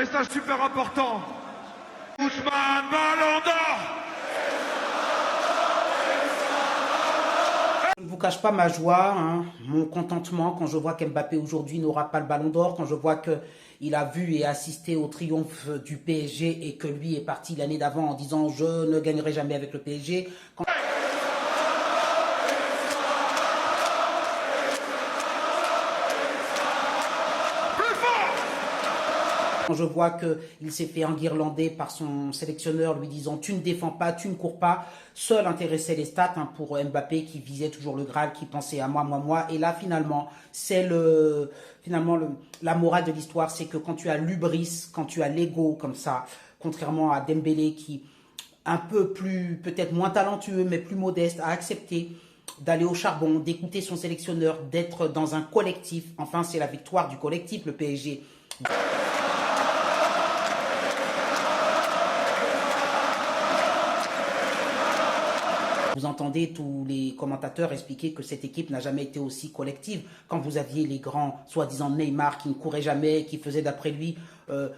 Message super important. Ousmane, Ballon d'Or. Je ne vous cache pas ma joie, hein, mon contentement quand je vois qu'Mbappé aujourd'hui n'aura pas le Ballon d'Or, quand je vois qu'il a vu et assisté au triomphe du PSG et que lui est parti l'année d'avant en disant « je ne gagnerai jamais avec le PSG ». Quand je vois qu'il s'est fait enguirlander par son sélectionneur lui disant « tu ne défends pas, tu ne cours pas », seul intéressait les stats hein, pour Mbappé qui visait toujours le Graal, qui pensait à moi, moi, moi. Et là, finalement, c'est la morale de l'histoire, c'est que quand tu as l'hubris, quand tu as l'ego comme ça, contrairement à Dembélé qui, un peu plus, peut-être moins talentueux, mais plus modeste, a accepté d'aller au charbon, d'écouter son sélectionneur, d'être dans un collectif. Enfin, c'est la victoire du collectif, le PSG. Vous entendez tous les commentateurs expliquer que cette équipe n'a jamais été aussi collective. Quand vous aviez les grands, soi-disant Neymar, qui ne courait jamais, qui faisait d'après lui,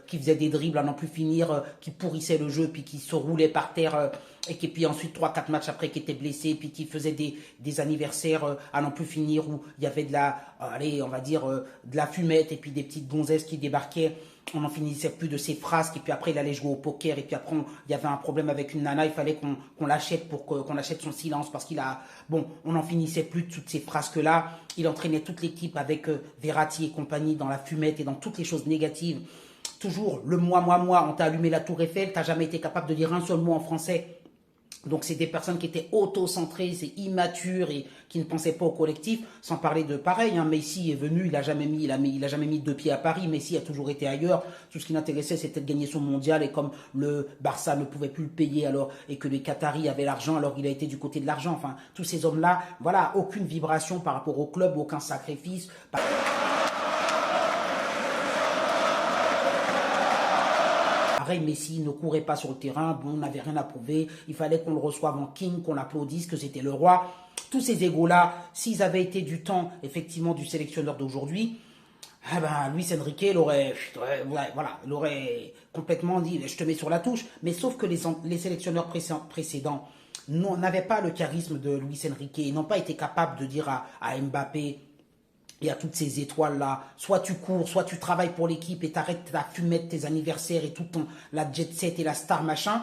qui faisait des dribbles à n'en plus finir, qui pourrissait le jeu, puis qui se roulait par terre, et qui puis ensuite 3-4 matchs après qui était blessé, puis qui faisait des anniversaires à n'en plus finir, où il y avait de la, allez, on va dire, de la fumette, et puis des petites gonzesses qui débarquaient. On n'en finissait plus de ses phrases, et puis après il allait jouer au poker, et puis après il y avait un problème avec une nana, il fallait qu'on l'achète pour qu'on achète son silence, parce qu'il a, bon, on n'en finissait plus de toutes ces phrases-là. Il entraînait toute l'équipe avec Verratti et compagnie dans la fumette et dans toutes les choses négatives. Toujours le moi, on t'a allumé la tour Eiffel, t'as jamais été capable de dire un seul mot en français. Donc c'est des personnes qui étaient auto-centrées, c'est immature et qui ne pensaient pas au collectif. Sans parler de pareil, hein, Messi est venu, il a jamais mis deux pieds à Paris. Messi a toujours été ailleurs. Tout ce qui l'intéressait, c'était de gagner son mondial. Et comme le Barça ne pouvait plus le payer alors et que les Qataris avaient l'argent, alors il a été du côté de l'argent. Enfin, tous ces hommes-là, voilà, aucune vibration par rapport au club, aucun sacrifice. Pareil, Messi ne courait pas sur le terrain, bon, on n'avait rien à prouver, il fallait qu'on le reçoive en king, qu'on l'applaudisse, que c'était le roi. Tous ces égos-là, s'ils avaient été du temps, effectivement, du sélectionneur d'aujourd'hui, eh ben, Luis Enrique l'aurait complètement dit, je te mets sur la touche. Mais sauf que les sélectionneurs précédents n'avaient pas le charisme de Luis Enrique, ils n'ont pas été capables de dire à Mbappé, il y a toutes ces étoiles-là, soit tu cours, soit tu travailles pour l'équipe et t'arrêtes ta fumette, tes anniversaires et tout la jet set et la star machin.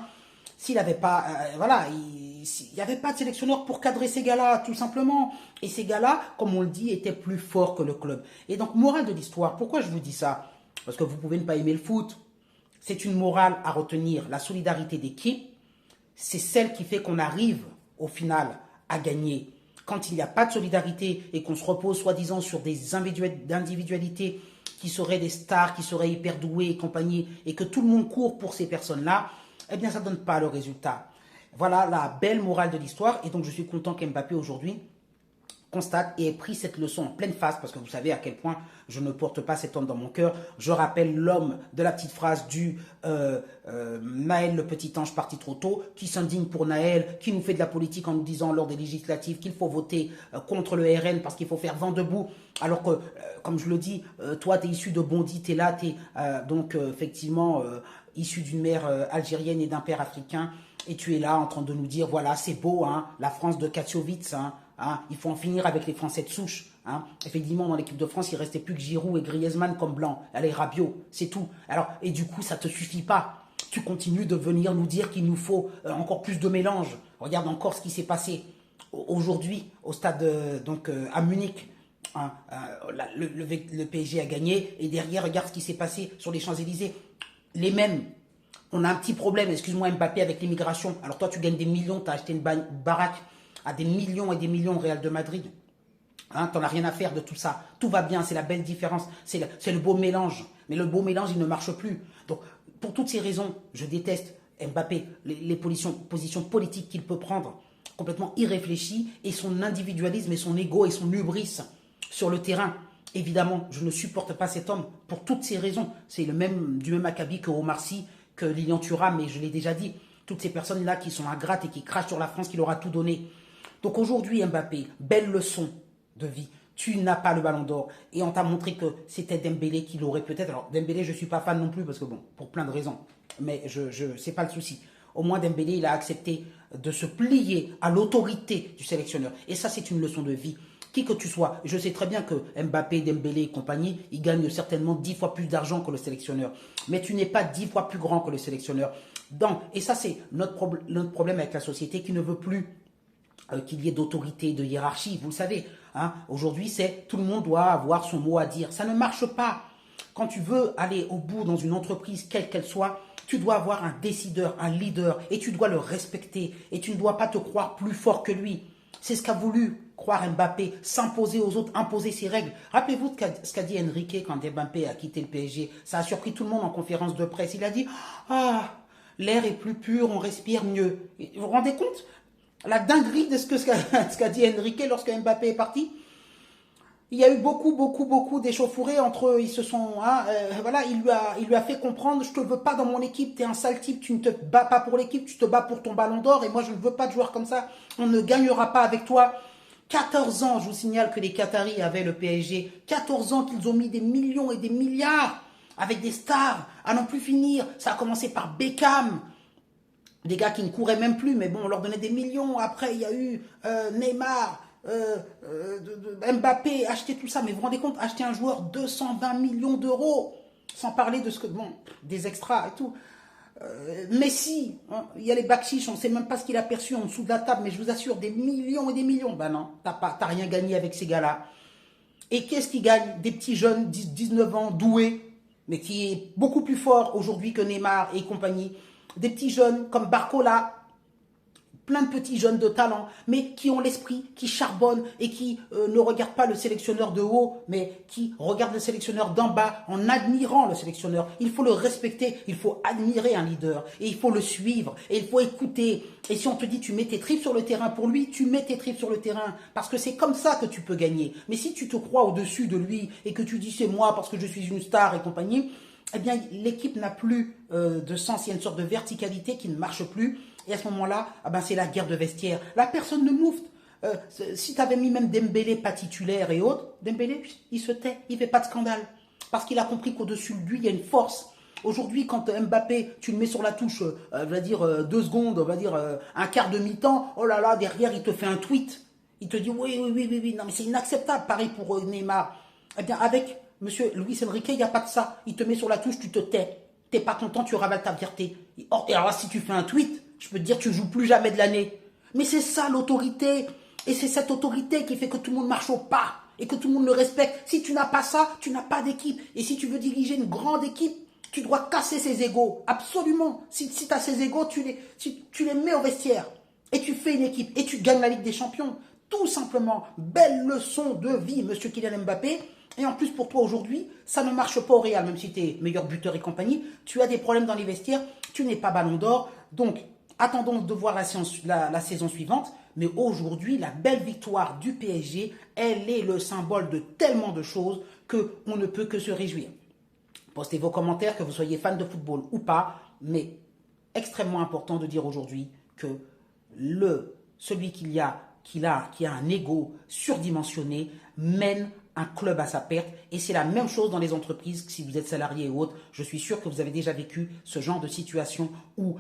S'il n'avait pas, il n'y avait pas de sélectionneur pour cadrer ces gars-là, tout simplement. Et ces gars-là, comme on le dit, étaient plus forts que le club. Et donc, morale de l'histoire, pourquoi je vous dis ça? Parce que vous pouvez ne pas aimer le foot. C'est une morale à retenir. La solidarité d'équipe, c'est celle qui fait qu'on arrive, au final, à gagner. Quand il n'y a pas de solidarité et qu'on se repose soi-disant sur des individualités qui seraient des stars, qui seraient hyper douées et compagnie, et que tout le monde court pour ces personnes-là, eh bien ça ne donne pas le résultat. Voilà la belle morale de l'histoire. Et donc je suis content qu'Mbappé aujourd'hui constate et ait pris cette leçon en pleine face, parce que vous savez à quel point je ne porte pas cet homme dans mon cœur. Je rappelle l'homme de la petite phrase du Naël le petit ange parti trop tôt, qui s'indigne pour Naël, qui nous fait de la politique en nous disant lors des législatives qu'il faut voter contre le RN parce qu'il faut faire vent debout, alors que, comme je le dis, toi tu es issu de Bondy, tu es là, tu es effectivement issu d'une mère algérienne et d'un père africain, et tu es là en train de nous dire, voilà, c'est beau, hein, la France de Katowice, hein, il faut en finir avec les Français de souche. Hein. Effectivement, dans l'équipe de France, il ne restait plus que Giroud et Griezmann comme blanc. Allez, Rabiot, c'est tout. Alors, et du coup, ça ne te suffit pas. Tu continues de venir nous dire qu'il nous faut encore plus de mélange. Regarde encore ce qui s'est passé aujourd'hui au stade à Munich. Hein, le PSG a gagné. Et derrière, regarde ce qui s'est passé sur les Champs-Élysées. Les mêmes. On a un petit problème, excuse-moi Mbappé, avec l'immigration. Alors toi, tu gagnes des millions, tu as acheté une baraque à des millions et des millions au Real de Madrid. Hein, t'en as rien à faire de tout ça. Tout va bien, c'est la belle différence. C'est le beau mélange. Mais le beau mélange, il ne marche plus. Donc, pour toutes ces raisons, je déteste Mbappé, les positions politiques qu'il peut prendre, complètement irréfléchies, et son individualisme et son ego et son hubris sur le terrain. Évidemment, je ne supporte pas cet homme pour toutes ces raisons. C'est du même acabit que Omar Sy, que Lilian Thuram, mais je l'ai déjà dit. Toutes ces personnes-là qui sont ingrates et qui crachent sur la France, qui leur a tout donné. Donc aujourd'hui, Mbappé, belle leçon de vie. tu n'as pas le ballon d'or. Et on t'a montré que c'était Dembélé qui l'aurait peut-être. Alors Dembélé, je ne suis pas fan non plus parce que bon, pour plein de raisons. Mais c'est pas le souci. Au moins Dembélé, il a accepté de se plier à l'autorité du sélectionneur. Et ça, c'est une leçon de vie. Qui que tu sois, je sais très bien que Mbappé, Dembélé et compagnie, ils gagnent certainement 10 fois plus d'argent que le sélectionneur. Mais tu n'es pas 10 fois plus grand que le sélectionneur. Donc, et ça, c'est notre problème avec la société qui ne veut plus qu'il y ait d'autorité, de hiérarchie. Vous le savez, hein, aujourd'hui, c'est tout le monde doit avoir son mot à dire. Ça ne marche pas. Quand tu veux aller au bout dans une entreprise, quelle qu'elle soit, tu dois avoir un décideur, un leader, et tu dois le respecter. Et tu ne dois pas te croire plus fort que lui. C'est ce qu'a voulu croire Mbappé, s'imposer aux autres, imposer ses règles. Rappelez-vous ce qu'a dit Enrique quand Mbappé a quitté le PSG. Ça a surpris tout le monde en conférence de presse. Il a dit « Ah, l'air est plus pur, on respire mieux. » Vous vous rendez compte la dinguerie de ce qu'a dit Enrique lorsque Mbappé est parti? Il y a eu beaucoup d'échauffourées entre eux. Ils se sont, hein, voilà, il lui a fait comprendre, je te veux pas dans mon équipe, tu es un sale type, tu ne te bats pas pour l'équipe, tu te bats pour ton ballon d'or et moi je ne veux pas de joueurs comme ça. On ne gagnera pas avec toi. 14 ans, je vous signale que les Qataris avaient le PSG. 14 ans qu'ils ont mis des millions et des milliards avec des stars à n'en plus finir. Ça a commencé par Beckham. Des gars qui ne couraient même plus, mais bon, on leur donnait des millions. Après, il y a eu Neymar, Mbappé, acheter tout ça. Mais vous vous rendez compte, acheter un joueur 220 millions d'euros, sans parler de ce que, bon, des extras et tout. Messi, hein, il y a les bakchiches, on ne sait même pas ce qu'il a perçu en dessous de la table, mais je vous assure, des millions et des millions. Ben non, t'as rien gagné avec ces gars-là. Et qu'est-ce qui gagne? Des petits jeunes, 19 ans, doués, mais qui est beaucoup plus fort aujourd'hui que Neymar et compagnie. Des petits jeunes comme Barcola, plein de petits jeunes de talent, mais qui ont l'esprit, qui charbonnent et qui ne regardent pas le sélectionneur de haut, mais qui regardent le sélectionneur d'en bas en admirant le sélectionneur. Il faut le respecter, il faut admirer un leader et il faut le suivre et il faut écouter. Et si on te dit tu mets tes tripes sur le terrain pour lui, tu mets tes tripes sur le terrain parce que c'est comme ça que tu peux gagner. Mais si tu te crois au-dessus de lui et que tu dis c'est moi parce que je suis une star et compagnie, eh bien l'équipe n'a plus de sens, il y a une sorte de verticalité qui ne marche plus. Et à ce moment-là, ah ben c'est la guerre de vestiaire. La personne ne moufte. Si tu avais mis même Dembélé pas titulaire et autres, Dembélé, il se tait, il ne fait pas de scandale. Parce qu'il a compris qu'au-dessus de lui, il y a une force. Aujourd'hui, quand Mbappé, tu le mets sur la touche, on va dire 2 secondes, on va dire un quart de mi-temps, oh là là, derrière, il te fait un tweet. Il te dit oui, non mais c'est inacceptable. Pareil pour Neymar. Eh bien, avec Monsieur Luis Enrique, il n'y a pas de ça. Il te met sur la touche, tu te tais. T'es pas content, tu ravales ta fierté. Et alors là, si tu fais un tweet, je peux te dire, tu joues plus jamais de l'année. Mais c'est ça l'autorité. Et c'est cette autorité qui fait que tout le monde marche au pas et que tout le monde le respecte. Si tu n'as pas ça, tu n'as pas d'équipe. Et si tu veux diriger une grande équipe, tu dois casser ses égos. Absolument. Si tu as ces égos, tu les mets au vestiaire. Et tu fais une équipe. Et tu gagnes la Ligue des Champions. Tout simplement. Belle leçon de vie, monsieur Kylian Mbappé. Et en plus, pour toi aujourd'hui, ça ne marche pas au Real, même si tu es meilleur buteur et compagnie. Tu as des problèmes dans les vestiaires. Tu n'es pas ballon d'or. Donc, attendons de voir la saison suivante. Mais aujourd'hui, la belle victoire du PSG, elle est le symbole de tellement de choses qu'on ne peut que se réjouir. Postez vos commentaires, que vous soyez fan de football ou pas. Mais extrêmement important de dire aujourd'hui que celui qui a un ego surdimensionné mène un club à sa perte. Et c'est la même chose dans les entreprises, si vous êtes salarié ou autre. Je suis sûr que vous avez déjà vécu ce genre de situation où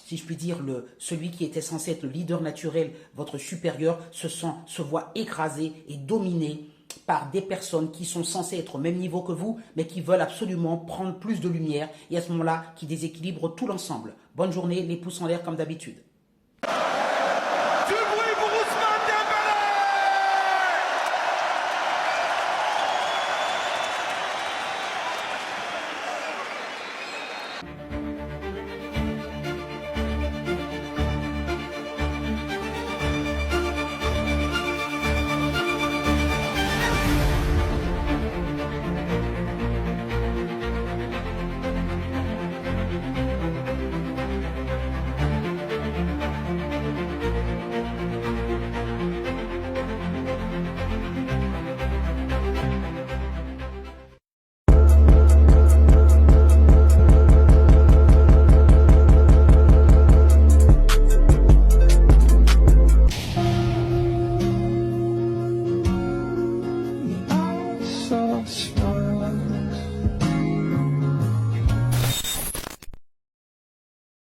si je puis dire, celui qui était censé être le leader naturel, votre supérieur, se voit écrasé et dominé par des personnes qui sont censées être au même niveau que vous, mais qui veulent absolument prendre plus de lumière et à ce moment-là, qui déséquilibrent tout l'ensemble. Bonne journée, les pouces en l'air comme d'habitude.